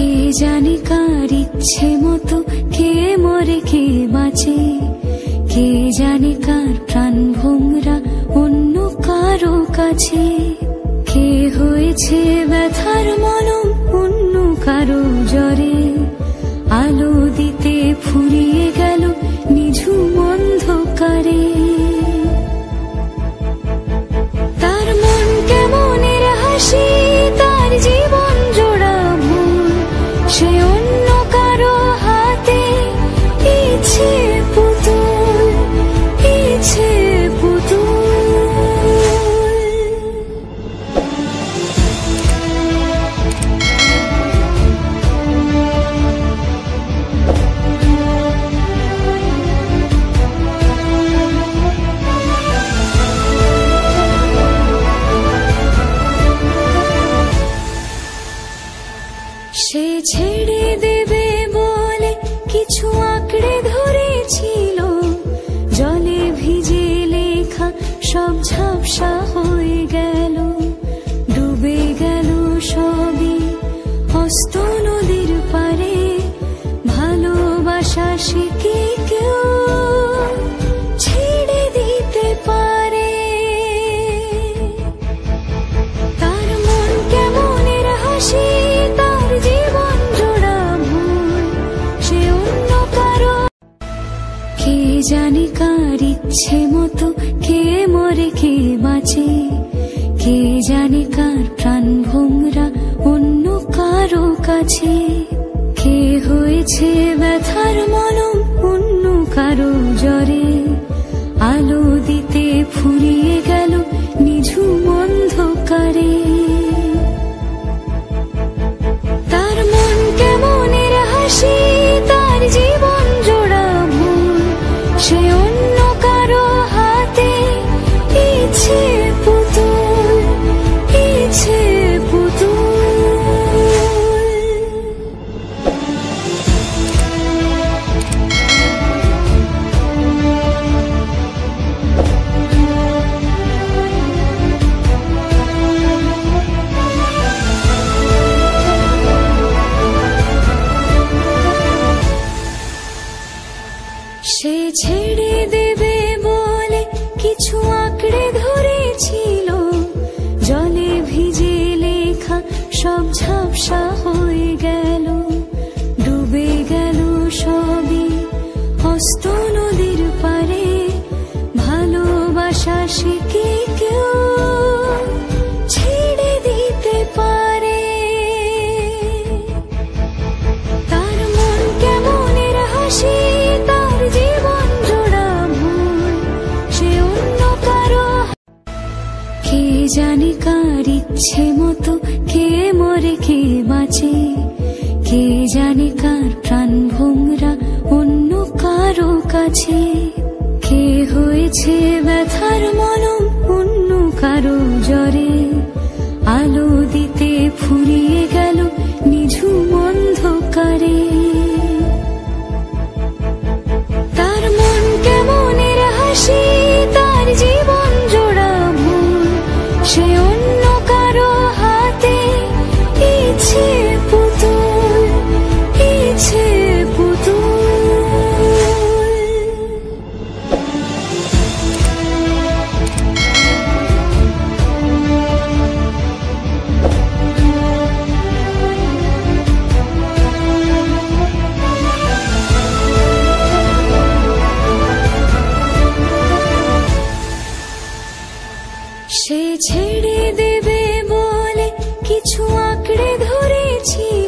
কে জানে কার ইচ্ছে মতো কে মরে কে বাঁচে, কে জানে কার প্রাণ ভোমরা অন্য কারো কাছে, কে হয়েছে ব্যথার মলম অন্য কারো জ্বরে, আলো দিতে ফুরিয়ে গেল নিঝুম অন্ধকারে। তার মন কেমনের হাসি, তার জীবন জোড়া ভুল, সে অন্য কারো হাতে ইচ্ছে পুতুল, ইচ্ছে পুতুল। সে ছেড়ে দেবে বলে কিছু আঁকড়ে ধরেছিল, জলে ভিজে লেখা সব ঝাপসা হয়ে গেল, ডুবে গেল সবই হস্ত নদীর পারে। ভালোবাসা সে কি কেউ ছেড়ে দিতে পারে? তার মন কেমনের হাসি, তার জীবন জোড়া ভুল, সে অন্য কারো। কে জানে কার ইচ্ছে মতো কে মরে কে বাঁচে, কে জানে কার প্রাণ ভোমরা অন্য কারো কাছে, কে হয়েছে ব্যথার মলম অন্য কারো জ্বরে, আলো দিতে ফুরিয়ে গেল নিঝুম অন্ধকারে। তার মন কেমনের হাসি, তার জীবন জোড়া ভুল, সে অন্য কারো হাতে ইচ্ছে পুতুল, ইচ্ছে পুতুল। সে ছেড়ে দেবে বলে কিছু আঁকড়ে ধরেছিল, জলে ভিজে লেখা সব ঝাপসা হয়ে গেল, ডুবে গেল সবই হস্ত নদীর পারে। ভালোবাসা সে কি কেউ ছেড়ে দিতে পারে? তার মন কেমনের হাসি, তার জীবন জোড়া ভুল, সে অন্য কারো। কে জানে কার ইচ্ছে মতো কে মরে কে বাঁচে, কে জানে কার প্রাণ ভোমরা অন্য কারো কাছে, কে হয়েছে ব্যথার মলম অন্য কারো জ্বরে, আলো দিতে ফুরিয়ে গেল নিঝুম অন্ধকারে। তার মন কেমনের হাসি, তার জীবন জোড়া ভুল, সে অন্য কারো হাতে ইচ্ছে পুতুল, ইচ্ছে পুতুল। সে ছেড়ে দেবে বলে কিছু আঁকড়ে ধরেছিল,